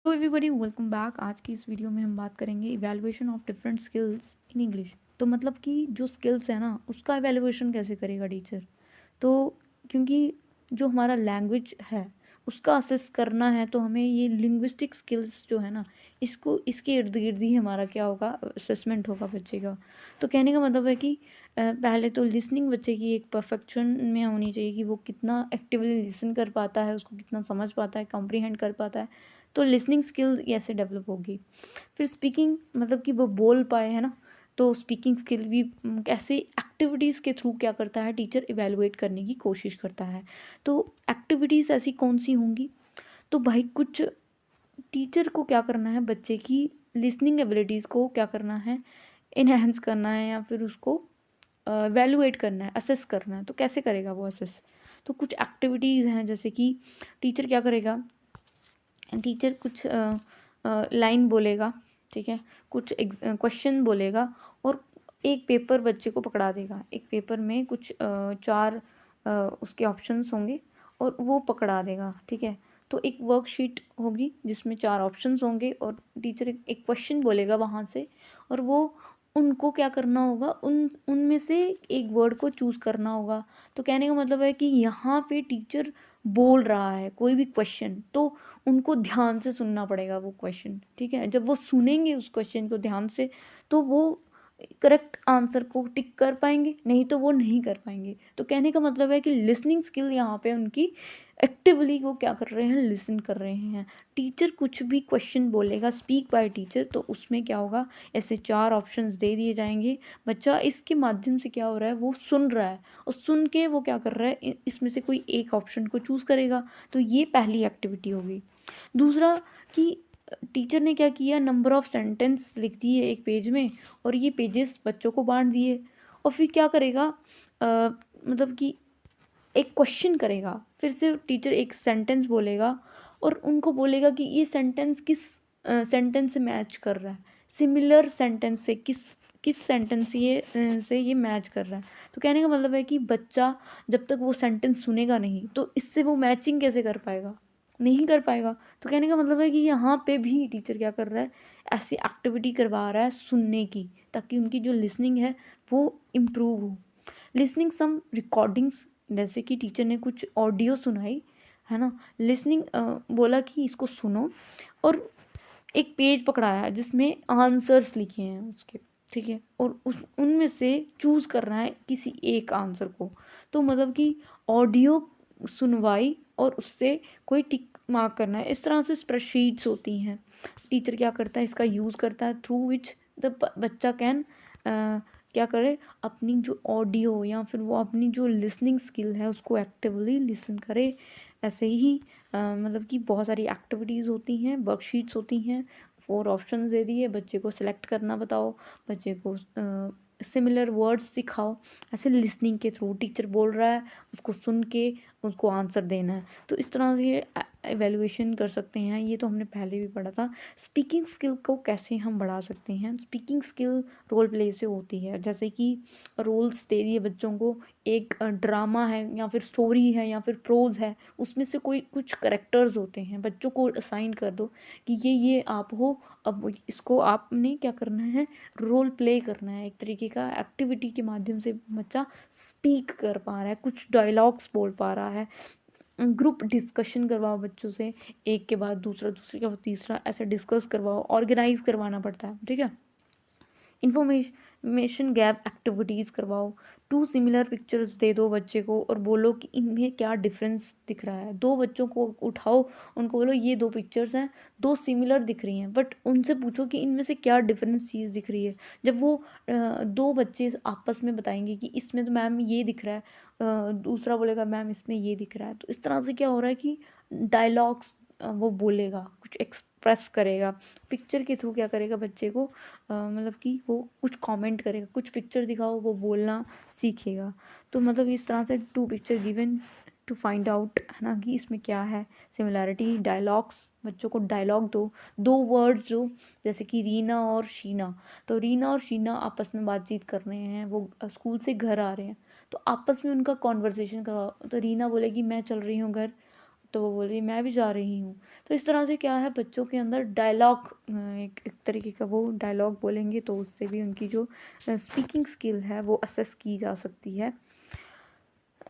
तो everybody welcome back. आज की इस वीडियो में हम बात करेंगे evaluation of different skills in English. तो मतलब कि जो स्किल्स है ना उसका इवैल्यूएशन कैसे करेगा टीचर। तो क्योंकि जो हमारा लैंग्वेज है उसका असेस करना है तो हमें ये लिंग्विस्टिक स्किल्स जो है ना इसको इसके इर्द गिर्द ही हमारा क्या होगा, असेसमेंट होगा बच्चे का। तो कहने का मतलब है कि पहले तो लिसनिंग बच्चे की एक परफेक्शन में होनी चाहिए कि वो कितना एक्टिवली लिसन कर पाता है, उसको कितना समझ पाता है, कॉम्प्रीहेंड कर पाता है। तो लिसनिंग स्किल्स ऐसे डेवलप होगी। फिर स्पीकिंग मतलब कि वो बोल पाए, है ना। तो स्पीकिंग स्किल भी कैसे एक्टिविटीज़ के थ्रू क्या करता है टीचर इवेलुएट करने की कोशिश करता है। तो एक्टिविटीज़ ऐसी कौन सी होंगी। तो भाई कुछ टीचर को क्या करना है, बच्चे की लिसनिंग एबिलिटीज़ को क्या करना है, इन्हेंस करना है या फिर उसको वैल्यूएट करना है, असेस करना है। तो कैसे करेगा वो असेस। तो कुछ एक्टिविटीज़ हैं जैसे कि टीचर क्या करेगा, टीचर कुछ लाइन बोलेगा, ठीक है, कुछ क्वेश्चन बोलेगा और एक पेपर बच्चे को पकड़ा देगा। एक पेपर में कुछ चार उसके ऑप्शंस होंगे और वो पकड़ा देगा, ठीक है। तो एक वर्कशीट होगी जिसमें चार ऑप्शंस होंगे और टीचर एक क्वेश्चन बोलेगा वहाँ से और वो उनको क्या करना होगा, उन उनमें से एक वर्ड को चूज़ करना होगा। तो कहने का मतलब है कि यहाँ पे टीचर बोल रहा है कोई भी क्वेश्चन, तो उनको ध्यान से सुनना पड़ेगा वो क्वेश्चन, ठीक है। जब वो सुनेंगे उस क्वेश्चन को ध्यान से तो वो करेक्ट आंसर को टिक कर पाएंगे, नहीं तो वो नहीं कर पाएंगे। तो कहने का मतलब है कि लिसनिंग स्किल यहाँ पे उनकी एक्टिवली वो क्या कर रहे हैं, लिसन कर रहे हैं। टीचर कुछ भी क्वेश्चन बोलेगा, स्पीक बाय टीचर, तो उसमें क्या होगा, ऐसे चार ऑप्शंस दे दिए जाएंगे। बच्चा इसके माध्यम से क्या हो रहा है, वो सुन रहा है और सुन के वो क्या कर रहा है, इसमें से कोई एक ऑप्शन को चूज़ करेगा। तो ये पहली एक्टिविटी होगी। दूसरा कि टीचर ने क्या किया, नंबर ऑफ सेंटेंस लिख दिए एक पेज में और ये पेजेस बच्चों को बांट दिए। और फिर क्या करेगा, मतलब कि एक क्वेश्चन करेगा, फिर से टीचर एक सेंटेंस बोलेगा और उनको बोलेगा कि ये सेंटेंस किस सेंटेंस से मैच कर रहा है, सिमिलर सेंटेंस से किस किस सेंटेंस से ये मैच कर रहा है। तो कहने का मतलब है कि बच्चा जब तक वो सेंटेंस सुनेगा नहीं तो इससे वो मैचिंग कैसे कर पाएगा, नहीं कर पाएगा। तो कहने का मतलब है कि यहाँ पे भी टीचर क्या कर रहा है, ऐसी एक्टिविटी करवा रहा है सुनने की, ताकि उनकी जो लिसनिंग है वो इम्प्रूव हो। लिसनिंग सम रिकॉर्डिंग्स, जैसे कि टीचर ने कुछ ऑडियो सुनाई, है ना। लिसनिंग बोला कि इसको सुनो और एक पेज पकड़ाया जिसमें आंसर्स लिखे हैं उसके, ठीक है, और उस उनमें से चूज़ करना है किसी एक आंसर को। तो मतलब कि ऑडियो सुनवाई और उससे कोई टिक मार्क करना है। इस तरह से स्प्रेडशीट्स होती हैं। टीचर क्या करता है, इसका यूज़ करता है थ्रू विच द बच्चा कैन क्या करे, अपनी जो ऑडियो या फिर वो अपनी जो लिसनिंग स्किल है उसको एक्टिवली लिसन करे। ऐसे ही मतलब कि बहुत सारी एक्टिविटीज़ होती हैं, वर्कशीट्स होती हैं। 4 ऑप्शंस दे दिए, बच्चे को सिलेक्ट करना बताओ, बच्चे को सिमिलर वर्ड्स सिखाओ। ऐसे लिसनिंग के थ्रू टीचर बोल रहा है उसको सुन के उसको आंसर देना है। तो इस तरह से ये एवेल्युएशन कर सकते हैं। ये तो हमने पहले भी पढ़ा था। स्पीकिंग स्किल को कैसे हम बढ़ा सकते हैं। स्पीकिंग स्किल रोल प्ले से होती है, जैसे कि रोल्स दे दिए बच्चों को, एक ड्रामा है या फिर स्टोरी है या फिर प्रोज है, उसमें से कोई कुछ करेक्टर्स होते हैं, बच्चों को असाइन कर दो कि ये आप हो। अब इसको आपने क्या करना है, रोल प्ले करना है। एक तरीके का एक्टिविटी के माध्यम से बच्चा स्पीक कर पा रहा है, कुछ डायलॉग्स बोल पा रहा है। ग्रुप डिस्कशन करवाओ बच्चों से, एक के बाद दूसरा, दूसरे के बाद तीसरा, ऐसे डिस्कस करवाओ, ऑर्गेनाइज करवाना पड़ता है, ठीक है। इंफॉर्मेशन गैप एक्टिविटीज़ करवाओ। 2 सिमिलर पिक्चर्स दे दो बच्चे को और बोलो कि इनमें क्या डिफरेंस दिख रहा है। 2 बच्चों को उठाओ, उनको बोलो ये 2 पिक्चर्स हैं, 2 सिमिलर दिख रही हैं, बट उनसे पूछो कि इनमें से क्या डिफरेंस चीज़ दिख रही है। जब वो 2 बच्चे आपस में बताएंगे कि इसमें तो मैम ये दिख रहा है, दूसरा बोलेगा मैम इसमें ये दिख रहा है। तो इस तरह से क्या हो रहा है कि डायलॉग्स वो बोलेगा, कुछ एक्सप्रेस करेगा। पिक्चर के थ्रू क्या करेगा, बच्चे को मतलब कि वो कुछ कमेंट करेगा, कुछ पिक्चर दिखाओ, वो बोलना सीखेगा। तो मतलब इस तरह से 2 picture given to find out, है ना, कि इसमें क्या है सिमिलैरिटी। डायलॉग्स, बच्चों को डायलॉग दो, 2 वर्ड जो, जैसे कि रीना और शीना। तो रीना और शीना आपस में बातचीत कर रहे हैं, वो स्कूल से घर आ रहे हैं, तो आपस में उनका कॉन्वर्सेशन कराओ। तो रीना बोलेगी मैं चल रही हूँ घर, तो वो बोल रही मैं भी जा रही हूँ। तो इस तरह से क्या है, बच्चों के अंदर डायलॉग, एक तरीके का वो डायलॉग बोलेंगे तो उससे भी उनकी जो स्पीकिंग स्किल है वो असेस की जा सकती है।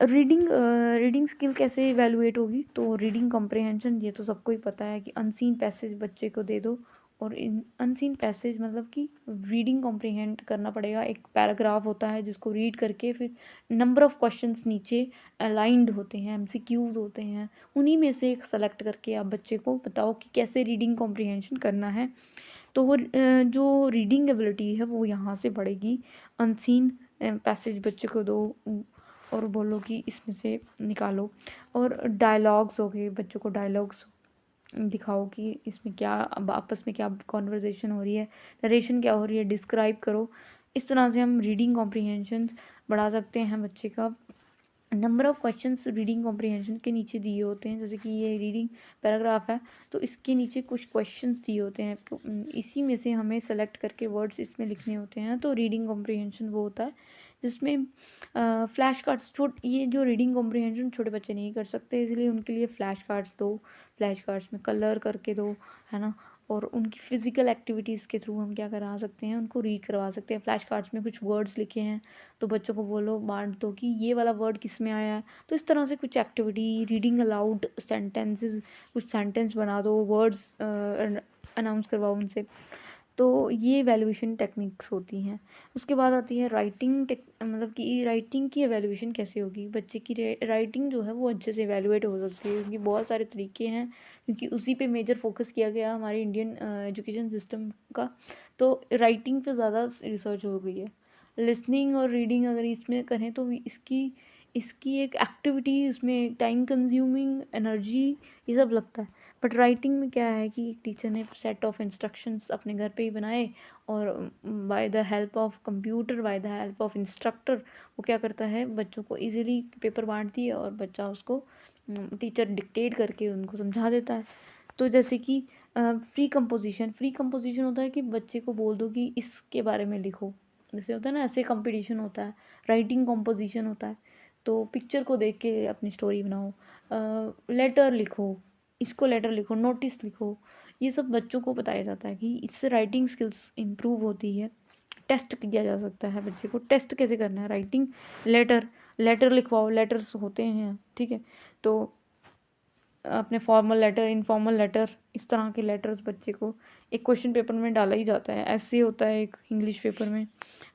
रीडिंग स्किल कैसे इवेलुएट होगी, तो रीडिंग कॉम्प्रिहेंशन ये तो सबको ही पता है कि अनसीन पैसेज बच्चे को दे दो, और इन अनसीन पैसेज मतलब कि रीडिंग कॉम्प्रिहेंड करना पड़ेगा। एक पैराग्राफ होता है जिसको रीड करके फिर नंबर ऑफ क्वेश्चंस नीचे अलाइंड होते हैं, एमसीक्यूज होते हैं, उन्हीं में से एक सेलेक्ट करके आप बच्चे को बताओ कि कैसे रीडिंग कॉम्प्रिहेंशन करना है। तो वो जो रीडिंग एबिलिटी है वो यहाँ से बढ़ेगी। अनसीन पैसेज बच्चे को दो और बोलो कि इसमें से निकालो। और डायलॉग्स हो गए, बच्चों को डायलॉग्स दिखाओ कि इसमें क्या अब आपस में क्या कॉन्वर्जेशन हो रही है, नरेशन क्या हो रही है, डिस्क्राइब करो। इस तरह से हम रीडिंग कॉम्प्रिहेंशन बढ़ा सकते हैं बच्चे का। Number of questions reading comprehension के नीचे दिए होते हैं, जैसे कि ये रीडिंग पैराग्राफ है तो इसके नीचे कुछ क्वेश्चंस दिए होते हैं, तो इसी में से हमें सेलेक्ट करके वर्ड्स इसमें लिखने होते हैं। तो रीडिंग कॉम्प्रिहेंशन वो होता है जिसमें फ्लैश कार्ड्स, ये जो रीडिंग कॉम्प्रिहेंशन छोटे बच्चे नहीं कर सकते, इसलिए उनके लिए फ्लैश कार्ड्स दो, फ्लैश कार्ड्स में कलर करके दो, है ना। और उनकी फ़िज़िकल एक्टिविटीज़ के थ्रू हम क्या करा सकते हैं, उनको रीड करवा सकते हैं। फ्लैश कार्ड्स में कुछ वर्ड्स लिखे हैं तो बच्चों को बोलो, बांट दो कि ये वाला वर्ड किस में आया है। तो इस तरह से कुछ एक्टिविटी, रीडिंग अलाउड सेंटेंसेस, कुछ सेंटेंस बना दो, वर्ड्स अनाउंस करवाओ उनसे। तो ये वैल्यूएशन टेक्निक्स होती हैं। उसके बाद आती है राइटिंग मतलब कि राइटिंग की एवेल्यूएशन कैसे होगी। बच्चे की राइटिंग जो है वो अच्छे से एवेल्यूएट हो सकती है, क्योंकि बहुत सारे तरीके हैं, क्योंकि उसी पे मेजर फोकस किया गया हमारे इंडियन एजुकेशन सिस्टम का। तो राइटिंग पे ज़्यादा रिसर्च हो गई है। लिसनिंग और रीडिंग अगर इसमें करें तो इसकी इसकी एक एक्टिविटी, इसमें टाइम कंज्यूमिंग, एनर्जी, ये सब लगता है। बट राइटिंग में क्या है कि एक टीचर ने सेट ऑफ इंस्ट्रक्शंस अपने घर पे ही बनाए, और by the help of computer, by the help of instructor, वो क्या करता है, बच्चों को इजीली पेपर बांट दिए और बच्चा उसको टीचर डिक्टेट करके उनको समझा देता है। तो जैसे कि फ्री कंपोजिशन होता है कि बच्चे को बोल दो कि इसके बारे में लिखो। जैसे होता है ना, ऐसे कंपटीशन होता है। राइटिंग कंपोजिशन होता है, तो पिक्चर को देख के अपनी स्टोरी बनाओ। लेटर लिखो, इसको लेटर लिखो, नोटिस लिखो। ये सब बच्चों को बताया जाता है कि इससे राइटिंग स्किल्स इम्प्रूव होती है। टेस्ट किया जा सकता है बच्चे को, टेस्ट कैसे करना है, राइटिंग लेटर लिखवाओ, लेटर्स होते हैं, ठीक है। तो अपने फॉर्मल लेटर, इनफॉर्मल लेटर, इस तरह के लेटर्स बच्चे को एक क्वेश्चन पेपर में डाला ही जाता है। ऐसे होता है एक इंग्लिश पेपर में,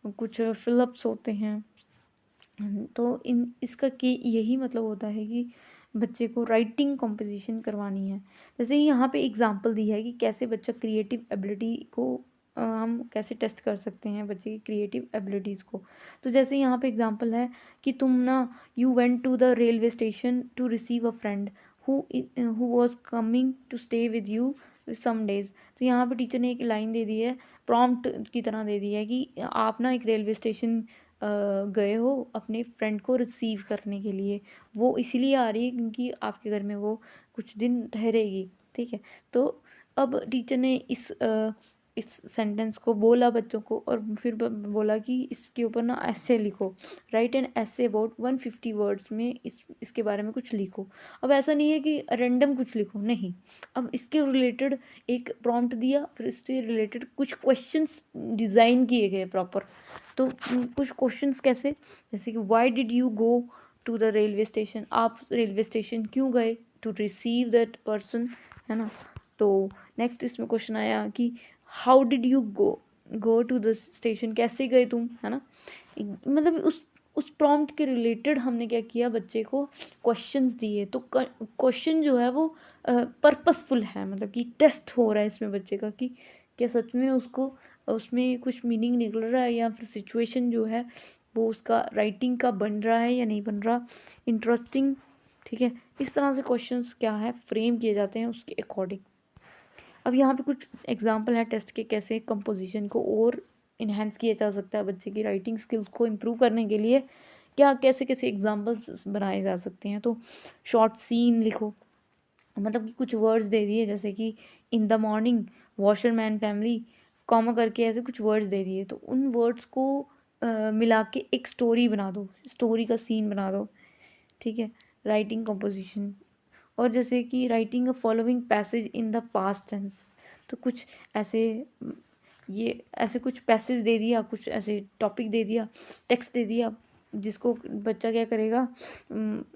कुछ फिलअप्स होते हैं। तो इसका कि यही मतलब होता है कि बच्चे को राइटिंग कंपोजिशन करवानी है। जैसे यहाँ पे एग्जांपल दी है कि कैसे बच्चा क्रिएटिव एबिलिटी को हम कैसे टेस्ट कर सकते हैं बच्चे की क्रिएटिव एबिलिटीज़ को। तो जैसे यहाँ पे एग्जांपल है कि तुम ना, you went to the railway station to receive a friend who was coming to stay with you some days. तो यहाँ पे टीचर ने एक लाइन दे दी है, प्रॉम्प्ट की तरह दे दी है कि आप ना एक रेलवे स्टेशन गए हो अपने फ्रेंड को रिसीव करने के लिए। वो इसीलिए आ रही है क्योंकि आपके घर में वो कुछ दिन ठहरेगी, ठीक है। तो अब टीचर ने इस सेंटेंस को बोला बच्चों को, और फिर बोला कि इसके ऊपर ना ऐसे लिखो, राइट एन ऐसे अबाउट 150 वर्ड्स में इसके बारे में कुछ लिखो। अब ऐसा नहीं है कि रैंडम कुछ लिखो, नहीं। अब इसके रिलेटेड एक प्रॉम्प्ट दिया, फिर इससे रिलेटेड कुछ क्वेश्चंस डिज़ाइन किए गए प्रॉपर। तो कुछ क्वेश्चंस कैसे, जैसे कि why did you go to the railway station, आप रेलवे स्टेशन क्यों गए, टू रिसीव दैट पर्सन, है ना। तो नेक्स्ट इसमें क्वेश्चन आया कि how did you go to the station, कैसे गए तुम, है ना। मतलब उस प्रॉम्प्ट के रिलेटेड हमने क्या किया, बच्चे को क्वेश्चंस दिए। तो क्वेश्चन जो है वो पर्पसफुल है, मतलब कि टेस्ट हो रहा है इसमें बच्चे का कि क्या सच में उसको उसमें कुछ मीनिंग निकल रहा है, या फिर सिचुएशन जो है वो उसका राइटिंग का बन रहा है या नहीं बन रहा, इंटरेस्टिंग, ठीक है। इस तरह से क्वेश्चंस क्या है फ्रेम किए जाते हैं उसके अकॉर्डिंग। अब यहाँ पे कुछ एग्जांपल है टेस्ट के, कैसे कंपोजिशन को और इन्हेंस किया जा सकता है बच्चे की राइटिंग स्किल्स को इम्प्रूव करने के लिए, क्या कैसे कैसे एग्जांपल्स बनाए जा सकते हैं। तो शॉर्ट सीन लिखो, मतलब कि कुछ वर्ड्स दे दिए, जैसे कि in the morning, washerman family, comma करके ऐसे कुछ वर्ड्स दे दिए। तो उन वर्ड्स को मिला के एक स्टोरी बना दो, स्टोरी का सीन बना दो, ठीक है। Writing composition. और जैसे कि writing a following passage in the past tense, तो कुछ ऐसे ये ऐसे कुछ पैसेज दे दिया, कुछ ऐसे टॉपिक दे दिया, टेक्स्ट दे दिया, जिसको बच्चा क्या करेगा,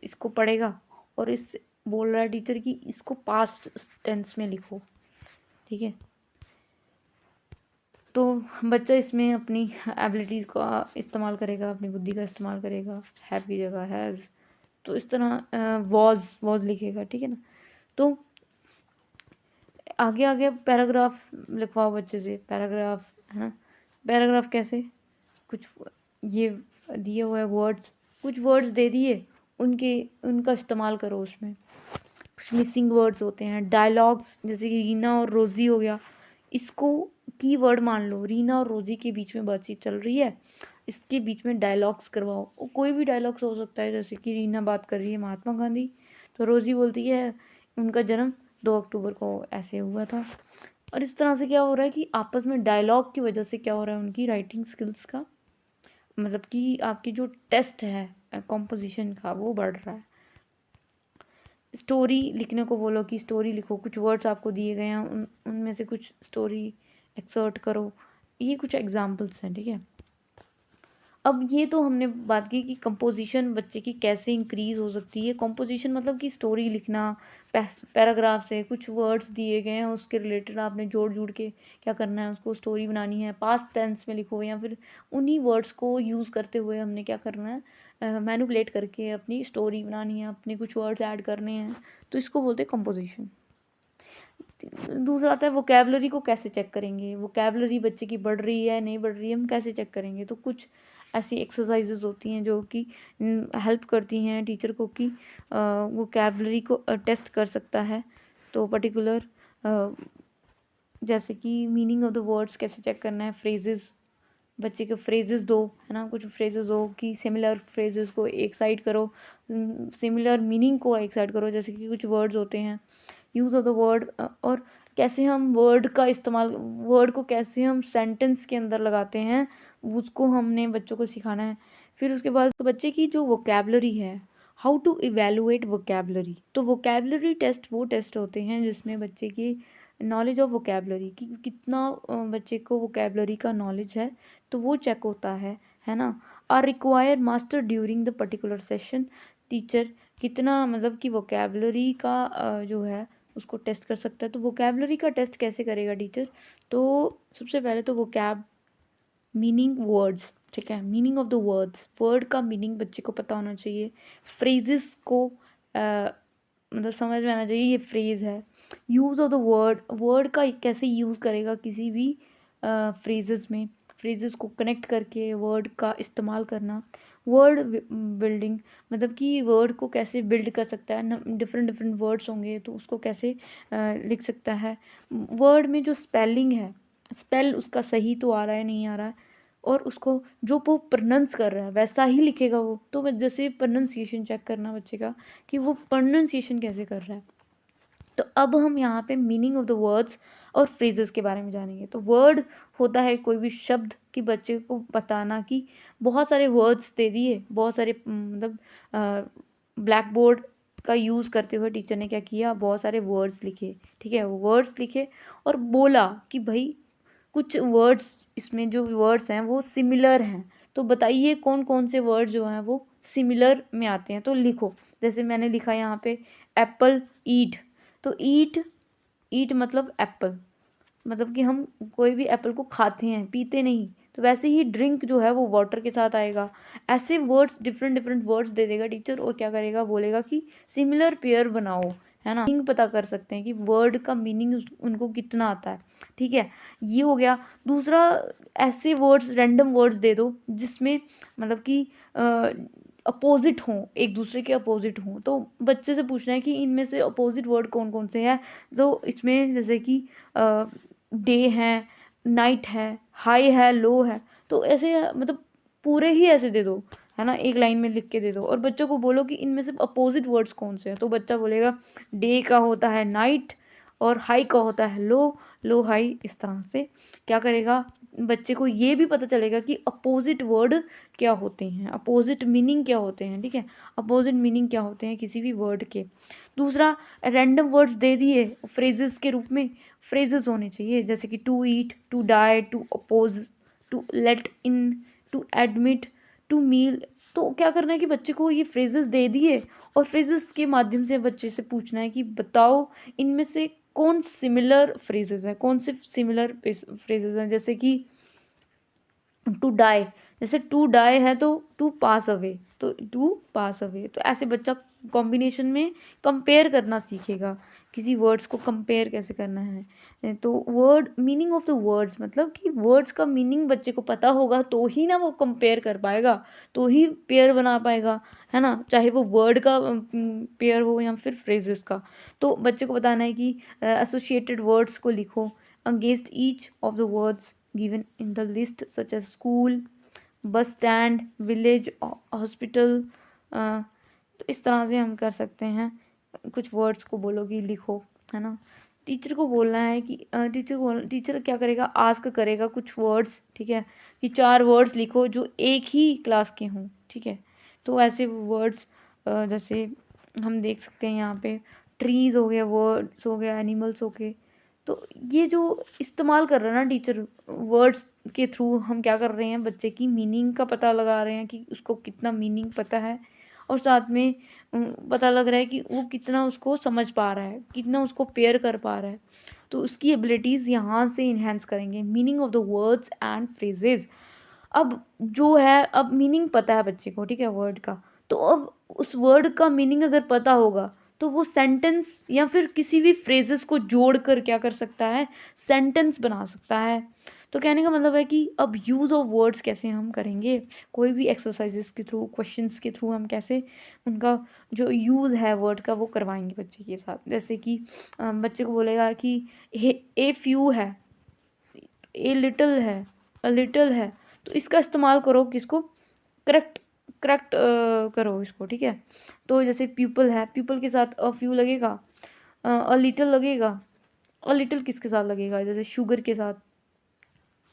इसको पढ़ेगा और इस बोल रहा है टीचर कि इसको पास्ट टेंस में लिखो, ठीक है। तो बच्चा इसमें अपनी एबिलिटीज़ का इस्तेमाल करेगा, अपनी बुद्धि का इस्तेमाल करेगा, हैव की जगह हैज़, तो इस तरह वॉज लिखेगा, ठीक है ना। तो आगे आगे पैराग्राफ लिखवाओ बच्चे से, पैराग्राफ है ना। पैराग्राफ कैसे, कुछ ये दिए हुए वर्ड्स, कुछ वर्ड्स दे दिए, उनका इस्तेमाल करो उसमें। कुछ मिसिंग वर्ड्स होते हैं, डायलॉग्स, जैसे कि रीना और रोज़ी हो गया, इसको कीवर्ड मान लो, रीना और रोज़ी के बीच में बातचीत चल रही है, इसके बीच में डायलॉग्स करवाओ। और कोई भी डायलॉग्स हो सकता है, जैसे कि रीना बात कर रही है महात्मा गांधी, तो रोज़ी बोलती है उनका जन्म 2 अक्टूबर को ऐसे हुआ था। और इस तरह से क्या हो रहा है कि आपस में डायलॉग की वजह से क्या हो रहा है, उनकी राइटिंग स्किल्स का, मतलब कि आपकी जो टेस्ट है कॉम्पोजिशन का, वो बढ़ रहा है। स्टोरी लिखने को बोलो कि स्टोरी लिखो, कुछ वर्ड्स आपको दिए गए हैं, उनमें से कुछ स्टोरी एक्सर्ट करो। ये कुछ एग्जाम्पल्स हैं, ठीक है। अब ये तो हमने बात की कि कंपोजिशन बच्चे की कैसे इंक्रीज हो सकती है। कंपोजिशन मतलब कि स्टोरी लिखना, पैराग्राफ से कुछ वर्ड्स दिए गए हैं, उसके रिलेटेड आपने जोड़ जोड़ के क्या करना है, उसको स्टोरी बनानी है। पास्ट टेंस में लिखो, या फिर उन्हीं वर्ड्स को यूज़ करते हुए हमने क्या करना है, मैनिपुलेट करके अपनी स्टोरी बनानी है, अपने कुछ वर्ड्स ऐड करने हैं, तो इसको बोलते हैं कंपोजिशन। दूसरा आता है वोकैबलरी को कैसे चेक करेंगे, वोकैबलरी बच्चे की बढ़ रही है नहीं बढ़ रही है, हम कैसे चेक करेंगे। तो कुछ ऐसी एक्सरसाइजेज होती हैं जो कि हेल्प करती हैं टीचर को कि वोकैबलरी को टेस्ट कर सकता है। तो पर्टिकुलर जैसे कि मीनिंग ऑफ द वर्ड्स कैसे चेक करना है, फ्रेजेस, बच्चे को फ्रेजेस दो, है ना, कुछ फ्रेजेस दो कि सिमिलर फ्रेजेस को एक साइड करो, सिमिलर मीनिंग को एक साइड करो। जैसे कि कुछ वर्ड्स होते हैं, यूज़ ऑफ द वर्ड, और कैसे हम वर्ड का इस्तेमाल, वर्ड को कैसे हम सेंटेंस के अंदर लगाते हैं, उसको हमने बच्चों को सिखाना है। फिर उसके बाद तो बच्चे की जो वोकैबलरी है, हाउ टू इवेलुएट वोकैबलरी। तो वोकैबलरी टेस्ट वो टेस्ट होते हैं जिसमें बच्चे की नॉलेज ऑफ वोकैबलरी कि कितना बच्चे को वोकैबलरी का नॉलेज है, तो वो चेक होता है ना। Are require master during the particular session, teacher कितना मतलब कि वोकैबलरी का जो है उसको टेस्ट कर सकता है। तो वोकैबलरी का टेस्ट कैसे करेगा टीचर, तो सबसे पहले तो वोकैब मीनिंग वर्ड्स, ठीक है, meaning of the words, word का मीनिंग बच्चे को पता होना चाहिए। फ्रेजेस को मतलब समझ में आना चाहिए ये फ्रेज है। Use of the word, word का कैसे यूज़ करेगा किसी भी फ्रेजेस में, फ्रेजेस को कनेक्ट करके वर्ड का इस्तेमाल करना। वर्ड बिल्डिंग, मतलब कि वर्ड को कैसे बिल्ड कर सकता है, डिफरेंट डिफरेंट वर्ड्स होंगे तो उसको कैसे लिख सकता है। वर्ड में जो स्पेलिंग है, स्पेल उसका सही तो आ रहा है नहीं आ रहा है, और उसको जो वो प्रोनाउंस कर रहा है वैसा ही लिखेगा वो। तो जैसे प्रोनाउंसिएशन चेक करना बच्चे का कि वो प्रोनाउंसिएशन कैसे कर रहा है। तो अब हम यहाँ पे मीनिंग ऑफ द वर्ड्स और फ्रेजेस के बारे में जानेंगे। तो वर्ड होता है कोई भी शब्द कि बच्चे को बताना कि बहुत सारे वर्ड्स दे दिए, बहुत सारे मतलब ब्लैक बोर्ड का यूज़ करते हुए टीचर ने क्या किया, बहुत सारे वर्ड्स लिखे, ठीक है, वो वर्ड्स लिखे और बोला कि भाई कुछ वर्ड्स, इसमें जो वर्ड्स हैं वो सिमिलर हैं, तो बताइए कौन कौन से वर्ड जो हैं वो सिमिलर में आते हैं, तो लिखो। जैसे मैंने लिखा यहाँ पे एप्पल, ईट, तो ईट, ईट मतलब एप्पल, मतलब कि हम कोई भी एप्पल को खाते हैं, पीते नहीं। तो वैसे ही ड्रिंक जो है वो वाटर के साथ आएगा। ऐसे वर्ड्स, डिफरेंट डिफरेंट वर्ड्स दे देगा टीचर, और क्या करेगा, बोलेगा कि सिमिलर पेयर बनाओ, है ना। मीनिंग पता कर सकते हैं कि वर्ड का मीनिंग उनको कितना आता है, ठीक है, ये हो गया। दूसरा, ऐसे वर्ड्स, रैंडम वर्ड्स दे दो जिसमें मतलब कि अपोजिट हों, एक दूसरे के अपोजिट हों। तो बच्चे से पूछना है कि इनमें से अपोजिट वर्ड कौन कौन से हैं। तो इसमें जैसे कि डे है, नाइट है, हाई है, लो है, तो ऐसे मतलब पूरे ही ऐसे दे दो, है ना, एक लाइन में लिख के दे दो, और बच्चों को बोलो कि इनमें से अपोजिट वर्ड्स कौन से हैं। तो बच्चा बोलेगा डे का होता है नाइट, और हाई का होता है लो, लो हाई, इस तरह से क्या करेगा, बच्चे को ये भी पता चलेगा कि अपोजिट वर्ड क्या होते हैं, अपोजिट मीनिंग क्या होते हैं, ठीक है, अपोजिट मीनिंग क्या होते हैं किसी भी वर्ड के। दूसरा, रैंडम वर्ड्स दे दिए फ्रेजेस के रूप में, फ्रेजेस होने चाहिए जैसे कि to eat, to die, to oppose, to let in, to admit, to meal. तो क्या करना है कि बच्चे को ये फ्रेजेस दे दिए और फ्रेजेस के माध्यम से बच्चे से पूछना है कि बताओ इनमें से कौन सिमिलर फ्रेजेस हैं, कौन से सिमिलर फ्रेजेस हैं। जैसे कि टू डाई, जैसे टू डाई है तो टू पास अवे, तो टू पास अवे, तो ऐसे बच्चा कॉम्बिनेशन में कंपेयर करना सीखेगा, किसी वर्ड्स को कंपेयर कैसे करना है। तो word meaning of the words, मतलब कि वर्ड्स का मीनिंग बच्चे को पता होगा तो ही ना वो कंपेयर कर पाएगा, तो ही पेयर बना पाएगा, है ना, चाहे वो वर्ड का पेयर हो या फिर फ्रेजेस का। तो बच्चे को बताना है कि एसोसिएटेड वर्ड्स को लिखो against each of the words given in the list such as school, bus stand, village, hospital। तो इस तरह से हम कर सकते हैं, कुछ वर्ड्स को बोलो कि लिखो, है ना। टीचर को बोलना है कि टीचर क्या करेगा, आस्क करेगा कुछ वर्ड्स, ठीक है, कि 4 वर्ड्स लिखो जो एक ही क्लास के हों, ठीक है। तो ऐसे वर्ड्स जैसे हम देख सकते हैं यहाँ पे ट्रीज हो गया, वर्ड्स हो गया, एनिमल्स हो गए। तो ये जो इस्तेमाल कर रहा है ना टीचर, वर्ड्स के थ्रू हम क्या कर रहे हैं, बच्चे की मीनिंग का पता लगा रहे हैं कि उसको कितना मीनिंग पता है, और साथ में पता लग रहा है कि वो कितना उसको समझ पा रहा है, कितना उसको पेयर कर पा रहा है। तो उसकी एबिलिटीज़ यहाँ से इन्हेंस करेंगे, meaning of the words and phrases. अब जो है, अब मीनिंग पता है बच्चे को, ठीक है, वर्ड का, तो अब उस वर्ड का मीनिंग अगर पता होगा तो वो सेंटेंस या फिर किसी भी फ्रेजेस को जोड़ कर क्या कर सकता है, सेंटेंस बना सकता है। तो कहने का मतलब है कि अब यूज़ ऑफ वर्ड्स कैसे हम करेंगे, कोई भी एक्सरसाइजेस के थ्रू, क्वेश्चंस के थ्रू हम कैसे उनका जो यूज़ है वर्ड का वो करवाएंगे बच्चे के साथ। जैसे कि बच्चे को बोलेगा कि ए फ्यू है, ए लिटिल है, अ लिटिल है, तो इसका इस्तेमाल करो, किसको, करेक्ट करेक्ट करो इसको, ठीक है। तो जैसे पीपल है, पीपल के साथ अ फ्यू लगेगा, अ लिटिल लगेगा, अ लिटिल किसके साथ लगेगा, जैसे शुगर के साथ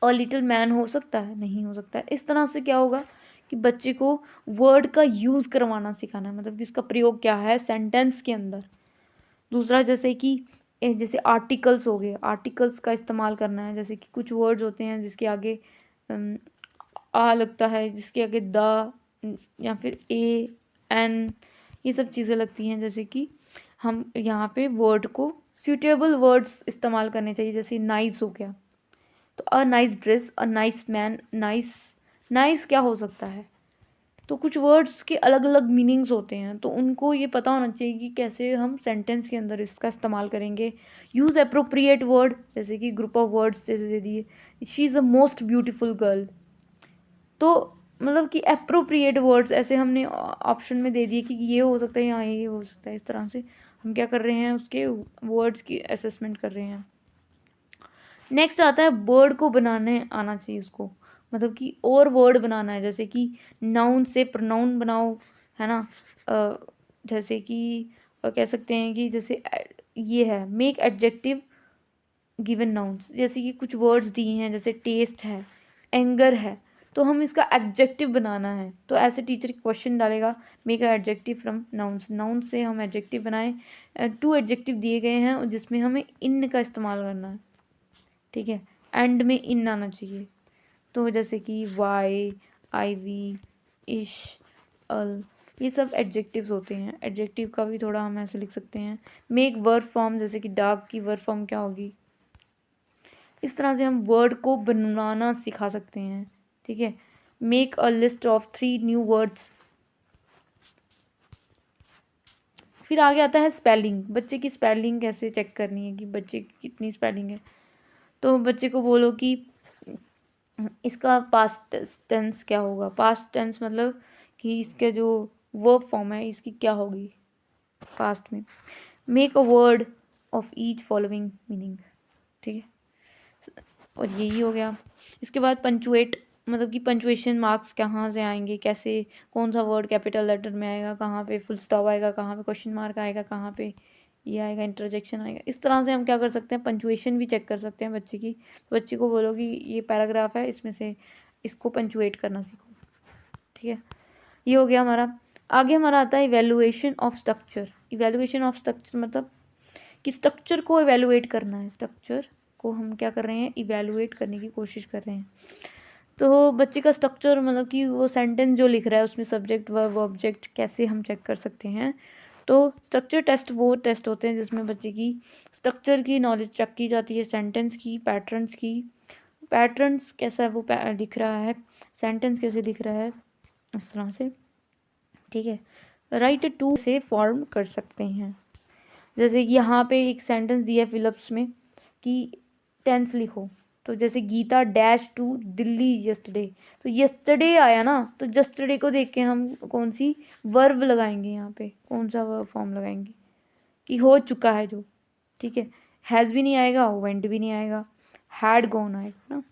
अ लिटिल मैन हो सकता है, नहीं हो सकता है। इस तरह से क्या होगा कि बच्चे को वर्ड का यूज़ करवाना सिखाना है, मतलब कि उसका प्रयोग क्या है सेंटेंस के अंदर। दूसरा, जैसे कि जैसे आर्टिकल्स हो गए, आर्टिकल्स का इस्तेमाल करना है, जैसे कि कुछ वर्ड्स होते हैं जिसके आगे आ लगता है, जिसके आगे द या फिर ए एन, ये सब चीज़ें लगती हैं। जैसे कि हम यहाँ पे वर्ड को सूटेबल वर्ड्स इस्तेमाल करने चाहिए, जैसे नाइस हो गया, तो a nice dress, a nice man, nice, nice क्या हो सकता है। तो कुछ वर्ड्स के अलग अलग मीनिंग्स होते हैं, तो उनको ये पता होना चाहिए कि कैसे हम सेंटेंस के अंदर इसका इस्तेमाल करेंगे। यूज़ अप्रोप्रिएट वर्ड, जैसे कि ग्रुप ऑफ वर्ड्स जैसे दे दिए, she is a most beautiful girl. तो मतलब कि अप्रोप्रिएट वर्ड्स ऐसे हमने ऑप्शन में दे दिए कि ये हो सकता है या ये हो सकता है। इस तरह से हम क्या कर रहे हैं, उसके वर्ड्स की असेसमेंट कर रहे हैं। नेक्स्ट आता है वर्ड को बनाने आना चाहिए उसको, मतलब कि और वर्ड बनाना है, जैसे कि नाउन से प्रोनाउन बनाओ, है ना। जैसे कि कह सकते हैं कि जैसे ये है मेक एडजेक्टिव गिवन नाउन्स, जैसे कि कुछ वर्ड्स दिए हैं, जैसे टेस्ट है, एंगर है, तो हम इसका एडजेक्टिव बनाना है। तो ऐसे टीचर क्वेश्चन डालेगा, make adjective from nouns, noun से हम एडजेक्टिव बनाएं। 2 एडजेक्टिव दिए गए हैं जिसमें हमें इन का इस्तेमाल करना है, ठीक है, एंड में इन आना चाहिए। तो जैसे कि वाई, आईवी, इश, अल, ये सब एडजेक्टिव्स होते हैं। एडजेक्टिव का भी थोड़ा हम ऐसे लिख सकते हैं। मेक वर्ब फॉर्म, जैसे कि डार्क की वर्ब फॉर्म क्या होगी। इस तरह से हम वर्ड को बनाना सिखा सकते हैं, ठीक है। Make a list of 3 new words. फिर आगे आता है स्पेलिंग, बच्चे की स्पेलिंग कैसे चेक करनी है कि बच्चे की कितनी स्पेलिंग है। तो बच्चे को बोलो कि इसका पास्ट टेंस क्या होगा, पास्ट टेंस मतलब कि इसके जो वर्ब फॉर्म है इसकी क्या होगी पास्ट में। Make a word of each following meaning, ठीक है, और यही हो गया। इसके बाद पंचुएट, मतलब कि पंचुएशन मार्क्स कहाँ से आएंगे, कैसे, कौन सा वर्ड कैपिटल लेटर में आएगा, कहाँ पे फुल स्टॉप आएगा, कहाँ पे क्वेश्चन मार्क आएगा, कहाँ पे ये आएगा, इंटरजेक्शन आएगा। इस तरह से हम क्या कर सकते हैं, पंचुएशन भी चेक कर सकते हैं बच्चे की। तो बच्चे को बोलो कि ये पैराग्राफ है, इसमें से इसको पंचुएट करना सीखो, ठीक है। ये हो गया हमारा। आगे हमारा आता है evaluation of structure. Evaluation of structure मतलब कि स्ट्रक्चर को इवेलुएट करना है, स्ट्रक्चर को हम क्या कर रहे हैं, इवेलुएट करने की कोशिश कर रहे हैं। तो बच्चे का स्ट्रक्चर मतलब कि वो सेंटेंस जो लिख रहा है उसमें सब्जेक्ट वर्ब ऑब्जेक्ट कैसे हम चेक कर सकते हैं। तो स्ट्रक्चर टेस्ट वो टेस्ट होते हैं जिसमें बच्चे की स्ट्रक्चर की नॉलेज चेक की जाती है, सेंटेंस की, पैटर्न्स की। पैटर्न्स कैसा है वो लिख रहा है, सेंटेंस कैसे लिख रहा है, इस तरह से, ठीक है। राइट टू से फॉर्म कर सकते हैं। जैसे कि यहाँ पे एक सेंटेंस दिया है फिलिप्स में कि टेंस लिखो, तो जैसे Gita dash to Delhi yesterday, तो यस्टरडे आया ना, तो यस्टरडे को देख के हम कौन सी वर्ब लगाएंगे, यहाँ पे कौन सा वर्ब फॉर्म लगाएंगे कि हो चुका है जो, ठीक है। हैज़ भी नहीं आएगा, वेंट भी नहीं आएगा, हैड गॉन आएगा ना।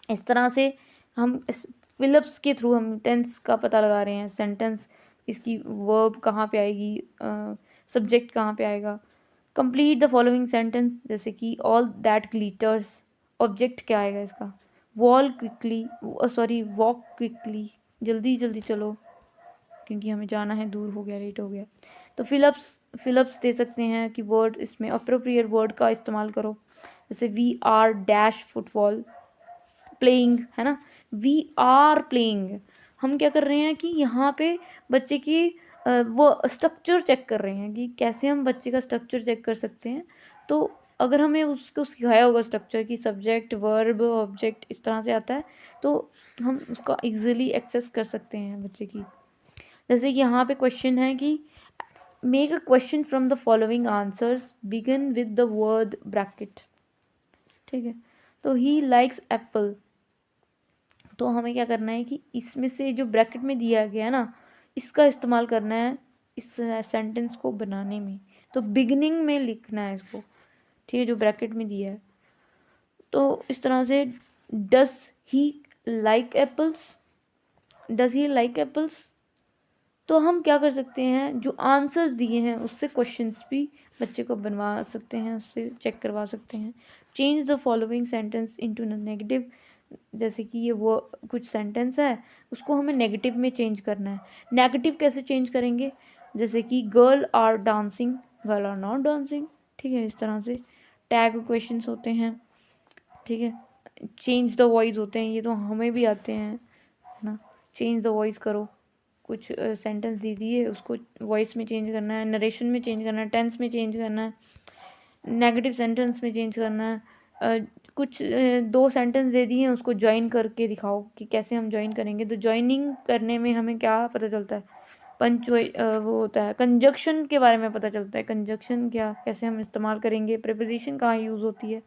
इस तरह से हम इस फिलिप्स के थ्रू हम टेंस का पता लगा रहे हैं, सेंटेंस इसकी वर्ब कहाँ पे आएगी, सब्जेक्ट कहाँ पे आएगा। कंप्लीट द फॉलोइंग सेंटेंस, जैसे कि ऑल दैट ग्लिटर्स, ऑब्जेक्ट क्या आएगा इसका, wall quickly, sorry walk quickly, जल्दी जल्दी चलो क्योंकि हमें जाना है, दूर हो गया, लेट हो गया। तो फिलिप्स दे सकते हैं कि वर्ड इसमें अप्रोप्रिएट वर्ड का इस्तेमाल करो, जैसे we are dash football playing, है ना, वी आर प्लेइंग। हम क्या कर रहे हैं कि यहाँ पे बच्चे की वो स्ट्रक्चर चेक कर रहे हैं कि कैसे हम बच्चे का स्ट्रक्चर चेक कर सकते हैं। तो अगर हमें उसको सिखाया होगा स्ट्रक्चर की सब्जेक्ट वर्ब ऑब्जेक्ट इस तरह से आता है, तो हम उसका इजीली एक्सेस कर सकते हैं बच्चे की। जैसे यहाँ पे क्वेश्चन है कि make a question from the following answers begin with the word bracket, ठीक है। तो ही लाइक्स एप्पल, तो हमें क्या करना है कि इसमें से जो ब्रैकेट में दिया गया है ना, इसका इस्तेमाल करना है इस सेंटेंस को बनाने में। तो बिगिनिंग में लिखना है इसको, ठीक है, जो ब्रैकेट में दिया है। तो इस तरह से does he like apples, does he like apples. तो हम क्या कर सकते हैं, जो आंसर्स दिए हैं उससे क्वेश्चंस भी बच्चे को बनवा सकते हैं, उससे चेक करवा सकते हैं। Change the following sentence into negative, जैसे कि ये वो कुछ सेंटेंस है, उसको हमें नेगेटिव में चेंज करना है। नेगेटिव कैसे चेंज करेंगे, जैसे कि girl are dancing, girl are not dancing, ठीक है। इस तरह से टैग क्वेश्चंस होते हैं, ठीक है। चेंज द वॉइस होते हैं, ये तो हमें भी आते हैं, है ना। चेंज द वॉइस करो, कुछ सेंटेंस दे दिए उसको वॉइस में चेंज करना है, नरेशन में चेंज करना है, टेंस में चेंज करना है, नेगेटिव सेंटेंस में चेंज करना है। कुछ दो सेंटेंस दे दिए हैं, उसको ज्वाइन करके दिखाओ कि कैसे हम ज्वाइन करेंगे। तो ज्वाइनिंग करने में हमें क्या पता चलता है, वो होता है कंजक्शन के बारे में पता चलता है, कंजक्शन क्या कैसे हम इस्तेमाल करेंगे, प्रीपोजिशन कहाँ यूज़ होती है।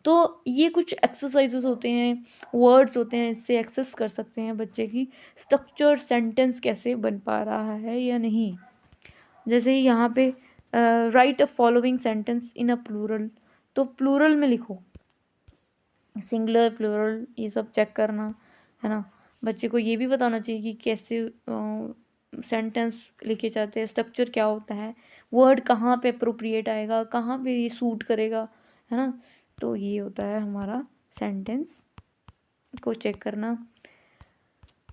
तो ये कुछ एक्सरसाइजेस होते हैं, वर्ड्स होते हैं, इससे एक्सेस कर सकते हैं बच्चे की स्ट्रक्चर सेंटेंस कैसे बन पा रहा है या नहीं। जैसे यहाँ पे write a following sentence in a plural, तो प्लूरल में लिखो, सिंगुलर प्लूरल ये सब चेक करना, है ना। बच्चे को ये भी बताना चाहिए कि कैसे सेंटेंस लिखे जाते हैं, स्ट्रक्चर क्या होता है, वर्ड कहाँ पे अप्रोप्रिएट आएगा, कहाँ पे ये सूट करेगा, है ना। तो ये होता है हमारा सेंटेंस को चेक करना।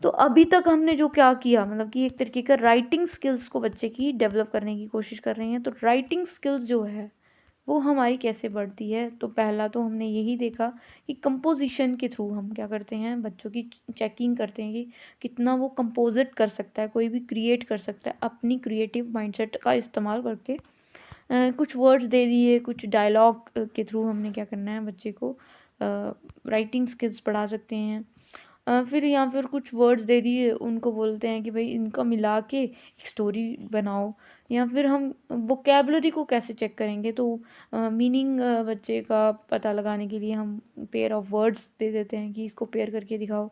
तो अभी तक हमने जो क्या किया, मतलब कि एक तरीके का राइटिंग स्किल्स को बच्चे की डेवलप करने की कोशिश कर रहे हैं। तो राइटिंग स्किल्स जो है वो हमारी कैसे बढ़ती है, तो पहला तो हमने यही देखा कि कंपोजिशन के थ्रू हम क्या करते हैं, बच्चों की चेकिंग करते हैं कि कितना वो कंपोजिट कर सकता है, कोई भी क्रिएट कर सकता है अपनी क्रिएटिव माइंडसेट का इस्तेमाल करके। कुछ वर्ड्स दे दिए, कुछ डायलॉग के थ्रू हमने क्या करना है, बच्चे को राइटिंग स्किल्स पढ़ा सकते हैं। फिर या फिर कुछ वर्ड्स दे दिए, उनको बोलते हैं कि भाई इनका मिला के एक स्टोरी बनाओ। या फिर हम वोकेबलरी को कैसे चेक करेंगे, तो मीनिंग बच्चे का पता लगाने के लिए हम पेयर ऑफ वर्ड्स दे देते हैं कि इसको पेयर करके दिखाओ।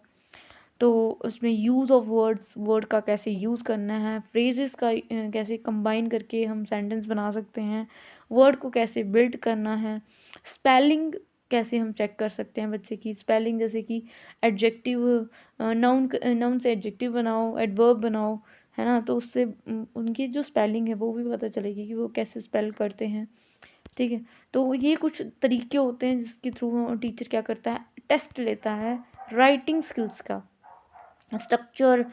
तो उसमें यूज़ ऑफ वर्ड्स, वर्ड का कैसे यूज़ करना है, फ्रेजेस का कैसे कंबाइन करके हम सेंटेंस बना सकते हैं, वर्ड को कैसे बिल्ड करना है, स्पेलिंग कैसे हम चेक कर सकते हैं बच्चे की स्पेलिंग, जैसे कि एडजेक्टिव, नाउन से एडजेक्टिव बनाओ, एडवर्ब बनाओ, है ना, तो उससे उनकी जो स्पेलिंग है वो भी पता चलेगी कि वो कैसे स्पेल करते हैं, ठीक है। तो ये कुछ तरीके होते हैं जिसके थ्रू टीचर क्या करता है, टेस्ट लेता है राइटिंग स्किल्स का, structure,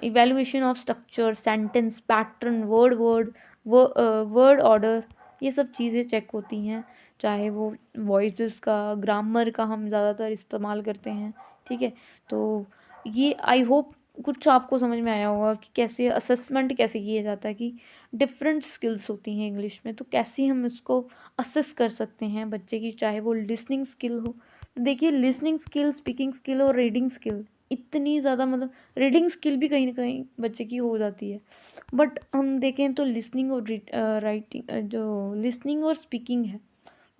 evaluation of structure, sentence pattern, word order, ये सब चीज़ें चेक होती हैं, चाहे वो वॉइसेस का, ग्रामर का हम ज़्यादातर इस्तेमाल करते हैं, ठीक है। तो ये आई होप कुछ आपको समझ में आया होगा कि कैसे असेसमेंट कैसे किया जाता है, कि डिफरेंट स्किल्स होती हैं इंग्लिश में, तो कैसे हम इसको असेस कर सकते हैं बच्चे की, चाहे वो लिसनिंग स्किल हो। तो देखिए लिसनिंग स्किल, स्पीकिंग स्किल और रीडिंग स्किल इतनी ज़्यादा, मतलब रीडिंग स्किल भी कहीं ना कहीं बच्चे की हो जाती है, बट हम देखें तो लिसनिंग और राइटिंग, जो लिसनिंग और स्पीकिंग है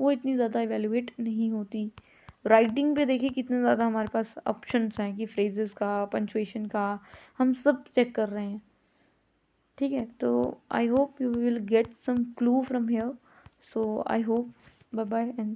वो इतनी ज़्यादा इवेलुएट नहीं होती। राइटिंग पे देखिए कितने ज़्यादा हमारे पास ऑप्शंस हैं कि फ्रेजेस का, पंचुएशन का, हम सब चेक कर रहे हैं, ठीक है। तो I hope you will get some clue from here, so I hope, bye bye and